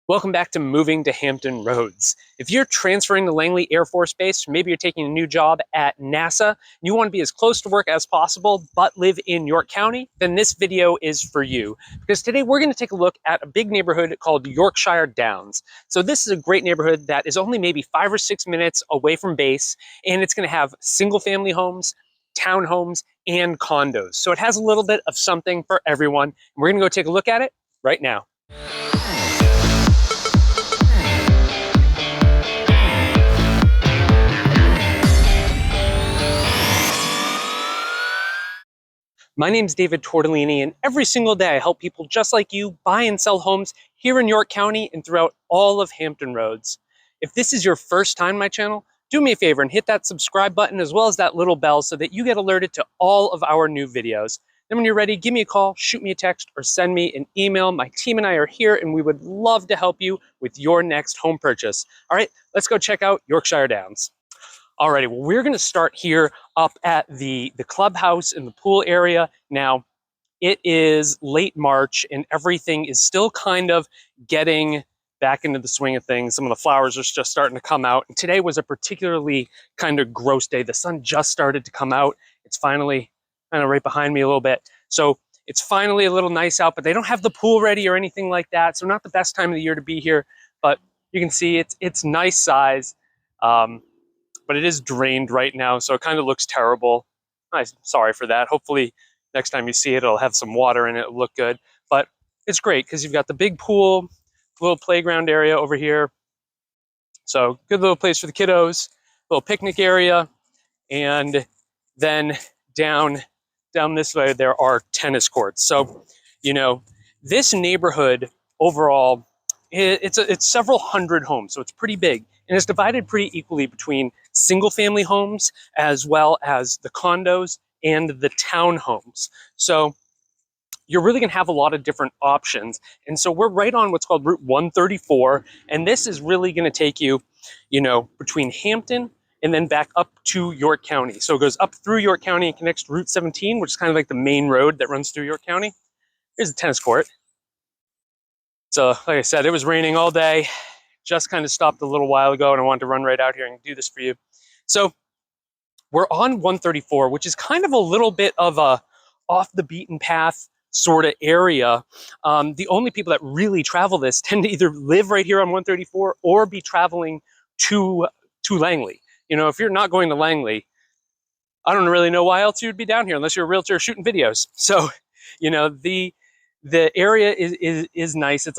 Welcome back to Moving to Hampton Roads. If you're transferring to Langley Air Force Base, or maybe you're taking a new job at NASA, and you want to be as close to work as possible, but live in York County, then this video is for you. Because today we're going to take a look at a big neighborhood called Yorkshire Downs. So this is a great neighborhood that is only maybe 5 or 6 minutes away from base, and it's going to have single family homes, townhomes, and condos. So it has a little bit of something for everyone. We're going to go take a look at it right now. My name's David Tortellini, and every single day I help people just like you buy and sell homes here in York County and throughout all of Hampton Roads. If this is your first time on my channel, do me a favor and hit that subscribe button as well as that little bell so that you get alerted to all of our new videos. Then when you're ready, give me a call, shoot me a text, or send me an email. My team and I are here and we would love to help you with your next home purchase. All right, let's go check out Yorkshire Downs. Alrighty, well, we're going to start here up at the clubhouse and the pool area. Now, it is late March and everything is still kind of getting back into the swing of things. Some of the flowers are just starting to come out. And today was a particularly kind of gross day. The sun just started to come out. It's finally kind of right behind me a little bit. So it's finally a little nice out, but they don't have the pool ready or anything like that. So not the best time of the year to be here, but you can see it's nice size. But it is drained right now, so it kind of looks terrible. I'm sorry for that. Hopefully next time you see it, it'll have some water in it, it'll look good. But it's great because you've got the big pool, little playground area over here. So good little place for the kiddos, little picnic area. And then down this way, there are tennis courts. So, you know, this neighborhood overall, it's several hundred homes, so it's pretty big. And it's divided pretty equally between single family homes as well as the condos and the townhomes. So you're really going to have a lot of different options. And so we're right on what's called Route 134. And this is really going to take you, between Hampton and then back up to York County. So it goes up through York County and connects to Route 17, which is kind of like the main road that runs through York County. Here's a tennis court. So like I said, it was raining all day. Just kind of stopped a little while ago and I wanted to run right out here and do this for you. So we're on 134, which is kind of a little bit of a off the beaten path sort of area. The only people that really travel this tend to either live right here on 134 or be traveling to Langley. If you're not going to Langley, I don't really know why else you'd be down here unless you're a realtor shooting videos. So, the area is nice. It's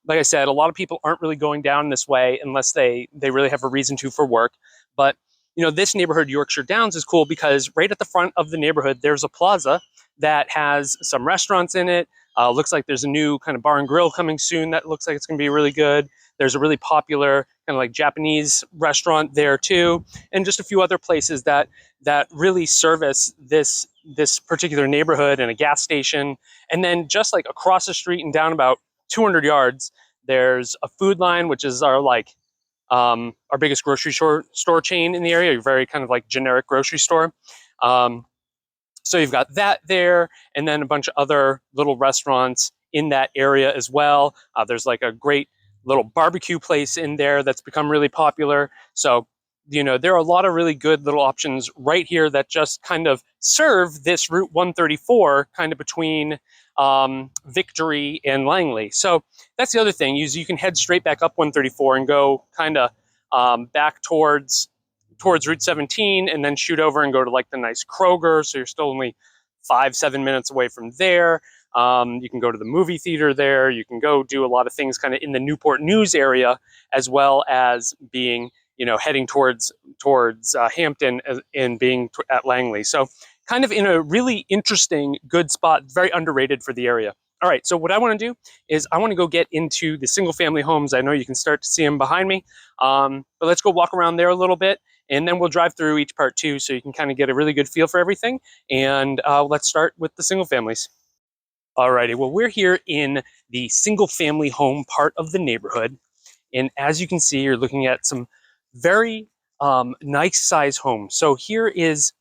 like I said, a lot of people aren't really going down this way unless they really have a reason to for work. But, this neighborhood, Yorkshire Downs, is cool because right at the front of the neighborhood, there's a plaza that has some restaurants in it. Looks like there's a new kind of bar and grill coming soon that looks like it's going to be really good. There's a really popular kind of like Japanese restaurant there too. And just a few other places that really service this particular neighborhood, and a gas station. And then just like across the street and down about 200 yards, there's a Food Line, which is our biggest grocery store chain in the area, a very kind of like generic grocery store. So you've got that there, and then a bunch of other little restaurants in that area as well. There's like a great little barbecue place in there that's become really popular. So, there are a lot of really good little options right here that just kind of serve this Route 134 kind of between Victory and Langley. So that's the other thing, you can head straight back up 134 and go kind of back towards Route 17 and then shoot over and go to like the nice Kroger. So you're still only 5-7 minutes away from there. You can go to the movie theater there. You can go do a lot of things kind of in the Newport News area, as well as being, heading towards Hampton and being at Langley. So kind of in a really interesting, good spot, very underrated for the area. All right, so what I want to do is I want to go get into the single family homes. I know you can start to see them behind me, but let's go walk around there a little bit, and then we'll drive through each part too, so you can kind of get a really good feel for everything. And let's start with the single families. Alrighty, well, we're here in the single family home part of the neighborhood. And as you can see, you're looking at some very nice size homes. So here is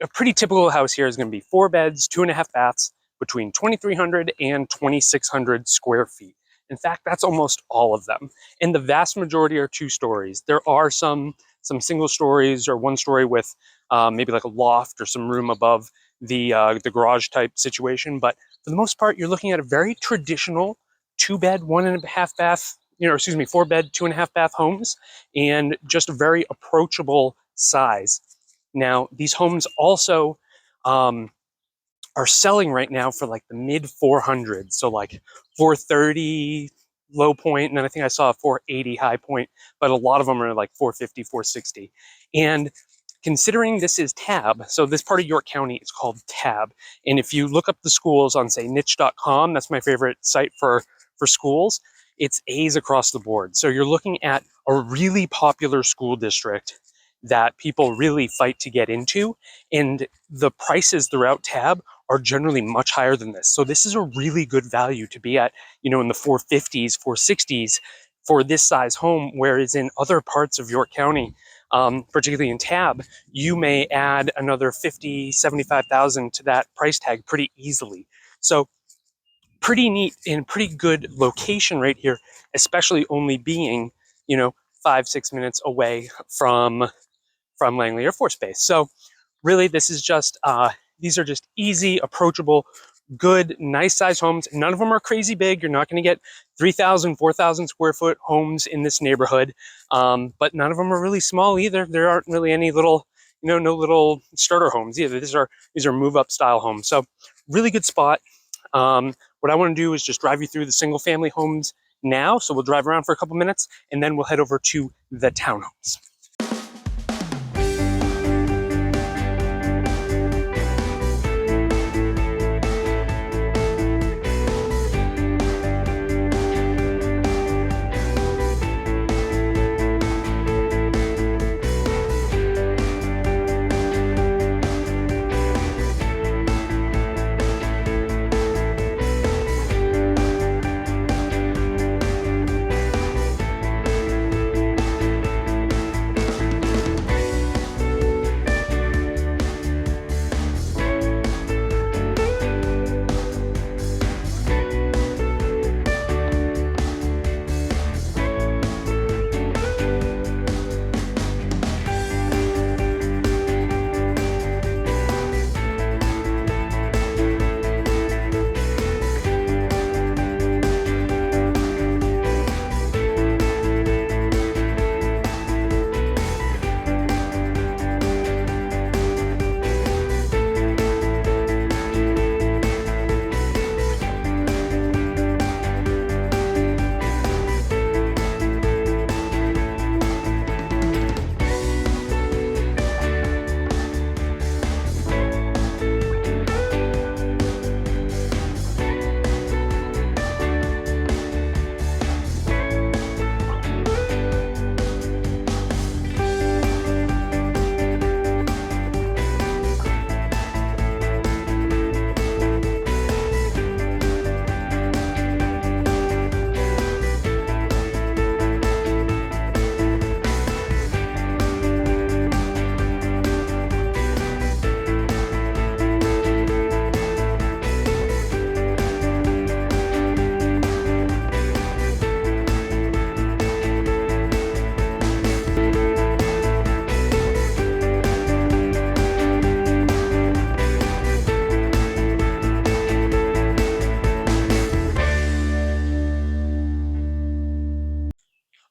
a pretty typical house. Here is going to be 4 beds, 2.5 baths, between 2,300 and 2,600 square feet. In fact, that's almost all of them. And the vast majority are 2 stories. There are some single stories or 1 story with maybe like a loft or some room above the garage type situation. But for the most part, you're looking at a very traditional 2-bed, 1.5 bath, 4-bed, 2.5 bath homes, and just a very approachable size. Now, these homes also are selling right now for like the mid 400s. So like 430 low point, and then I think I saw a 480 high point, but a lot of them are like 450, 460. And considering this is Tab, so this part of York County is called Tab. And if you look up the schools on, say, niche.com, that's my favorite site for schools, it's A's across the board. So you're looking at a really popular school district that people really fight to get into. And the prices throughout Tab are generally much higher than this. So this is a really good value to be at, in the 450s, 460s for this size home, whereas in other parts of York County, particularly in Tab, you may add another 50, 75,000 to that price tag pretty easily. So pretty neat and pretty good location right here, especially only being, 5-6 minutes away from Langley Air Force Base. So really, this is just, these are just easy, approachable, good, nice size homes. None of them are crazy big. You're not going to get 3,000, 4,000 square foot homes in this neighborhood. But none of them are really small either. There aren't really any little, no little starter homes either. These are move up style homes. So really good spot. What I want to do is just drive you through the single family homes now. So we'll drive around for a couple minutes and then we'll head over to the townhomes.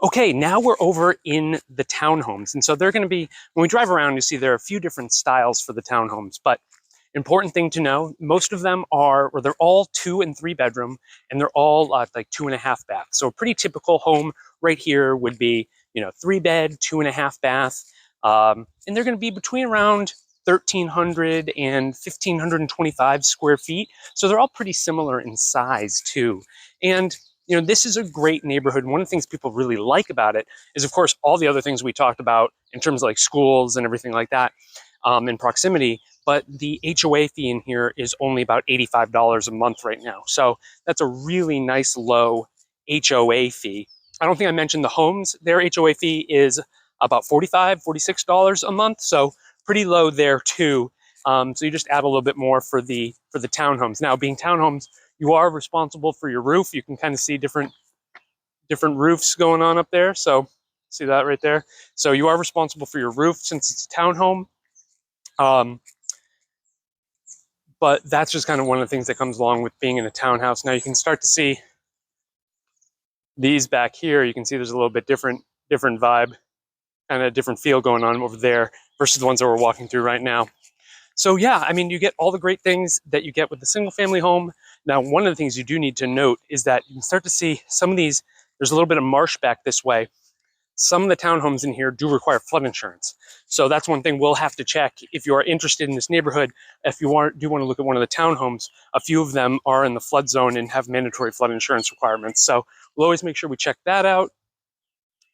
Okay, now we're over in the townhomes. And so they're going to be, when we drive around, you see there are a few different styles for the townhomes. But important thing to know, most of them are, or they're all 2 and 3 bedroom, and they're all like 2.5 bath. So a pretty typical home right here would be, 3 bed, 2.5 bath. And they're going to be between around 1,300 and 1,525 square feet. So they're all pretty similar in size too. And this is a great neighborhood. One of the things people really like about it is, of course, all the other things we talked about in terms of like schools and everything like that in proximity. But the HOA fee in here is only about $85 a month right now. So that's a really nice low HOA fee. I don't think I mentioned the homes. Their HOA fee is about $45, $46 a month. So pretty low there too. So you just add a little bit more for the townhomes. Now, being townhomes, you are responsible for your roof. You can kind of see different different roofs going on up there. So see that right there? So you are responsible for your roof since it's a townhome. But that's just kind of one of the things that comes along with being in a townhouse. Now you can start to see these back here. You can see there's a little bit different vibe, kind of different feel going on over there versus the ones that we're walking through right now. So yeah, I mean, you get all the great things that you get with the single family home. Now, one of the things you do need to note is that you can start to see some of these, there's a little bit of marsh back this way. Some of the townhomes in here do require flood insurance. So that's one thing we'll have to check if you are interested in this neighborhood. If you do want to look at one of the townhomes, a few of them are in the flood zone and have mandatory flood insurance requirements. So we'll always make sure we check that out.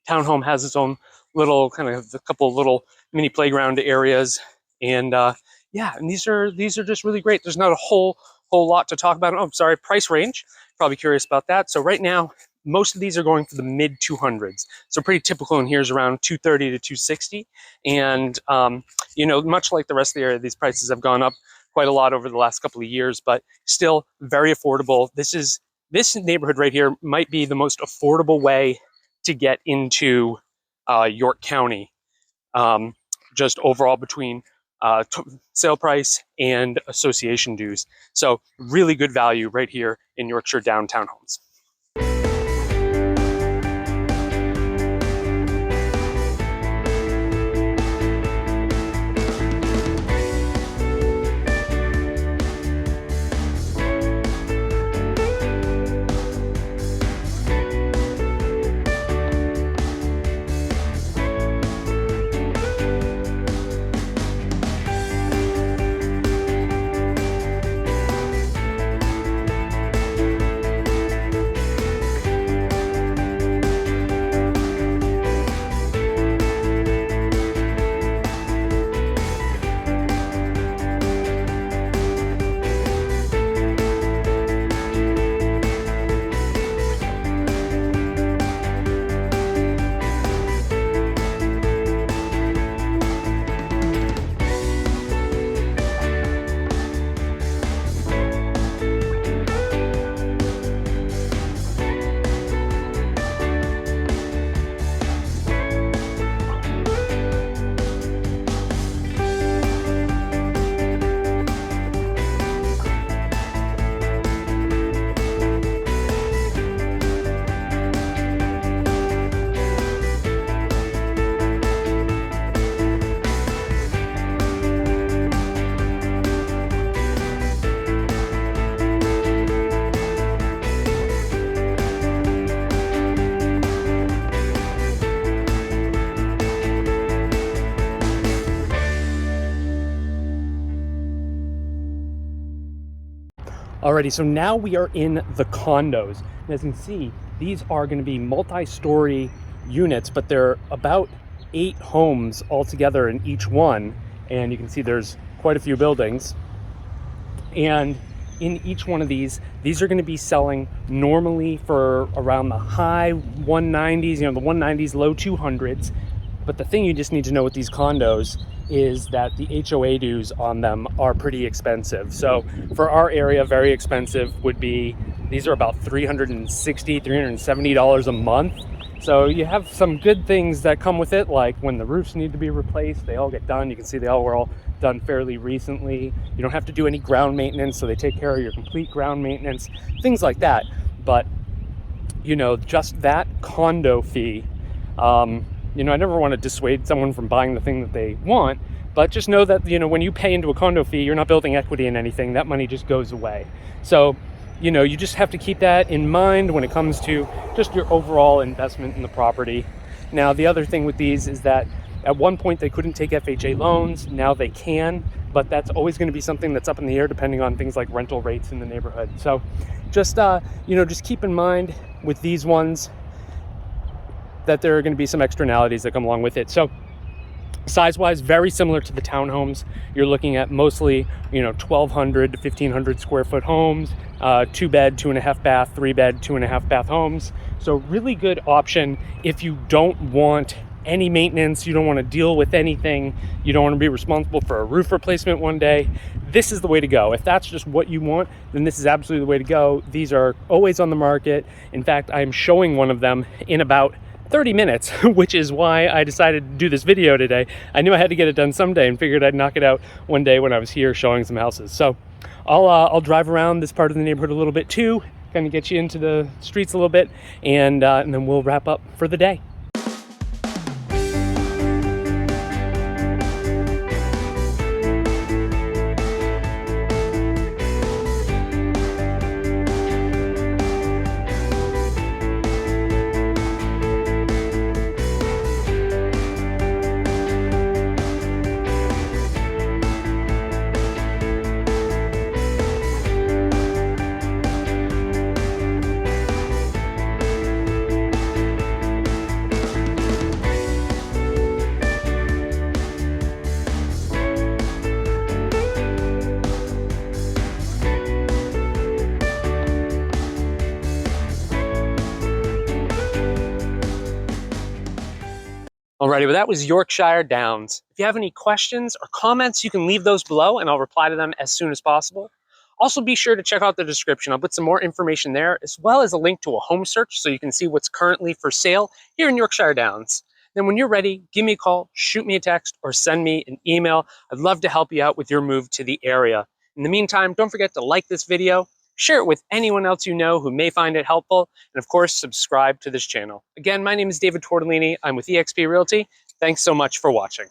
Townhome has its own little kind of a couple little mini playground areas, and yeah, and these are just really great. There's not a whole lot to talk about. Oh, sorry, price range. Probably curious about that. So right now, most of these are going for the mid 200s. So pretty typical in here is around 230 to 260. And you know, much like the rest of the area, these prices have gone up quite a lot over the last couple of years, but still very affordable. This neighborhood right here might be the most affordable way to get into York County, just overall between sale price and association dues. So really good value right here in Yorkshire downtown homes. Alrighty, so now we are in the condos. And as you can see, these are going to be multi-story units, but they're about 8 homes altogether in each one. And you can see there's quite a few buildings. And in each one of these are going to be selling normally for around the high 190s, the 190s, low 200s. But the thing you just need to know with these condos is that the HOA dues on them are pretty expensive. So for our area, very expensive would be, these are about $360, $370 a month. So you have some good things that come with it, like when the roofs need to be replaced, they all get done. You can see they all were all done fairly recently. You don't have to do any ground maintenance, so they take care of your complete ground maintenance, things like that. But just that condo fee, I never want to dissuade someone from buying the thing that they want, but just know that, when you pay into a condo fee, you're not building equity in anything. That money just goes away. So, you just have to keep that in mind when it comes to just your overall investment in the property. Now, the other thing with these is that at one point they couldn't take FHA loans. Now they can, but that's always going to be something that's up in the air depending on things like rental rates in the neighborhood. So just, just keep in mind with these ones that there are going to be some externalities that come along with it. So size-wise, very similar to the townhomes. You're looking at mostly, 1,200 to 1,500 square foot homes, 2-bed, 2.5 bath, 3-bed, 2.5 bath homes. So really good option if you don't want any maintenance, you don't want to deal with anything, you don't want to be responsible for a roof replacement one day. this is the way to go. If that's just what you want, then this is absolutely the way to go. These are always on the market. In fact, I'm showing one of them in about 30 minutes, which is why I decided to do this video today. I knew I had to get it done someday and figured I'd knock it out one day when I was here showing some houses. So I'll drive around this part of the neighborhood a little bit too, kind of get you into the streets a little bit, and then we'll wrap up for the day. Alrighty, well that was Yorkshire Downs. If you have any questions or comments, you can leave those below and I'll reply to them as soon as possible. Also be sure to check out the description. I'll put some more information there, as well as a link to a home search so you can see what's currently for sale here in Yorkshire Downs. Then when you're ready, give me a call, shoot me a text, or send me an email. I'd love to help you out with your move to the area. In the meantime, don't forget to like this video, share it with anyone else you know who may find it helpful, and of course, subscribe to this channel. Again, my name is David Tortellini. I'm with eXp Realty. Thanks so much for watching.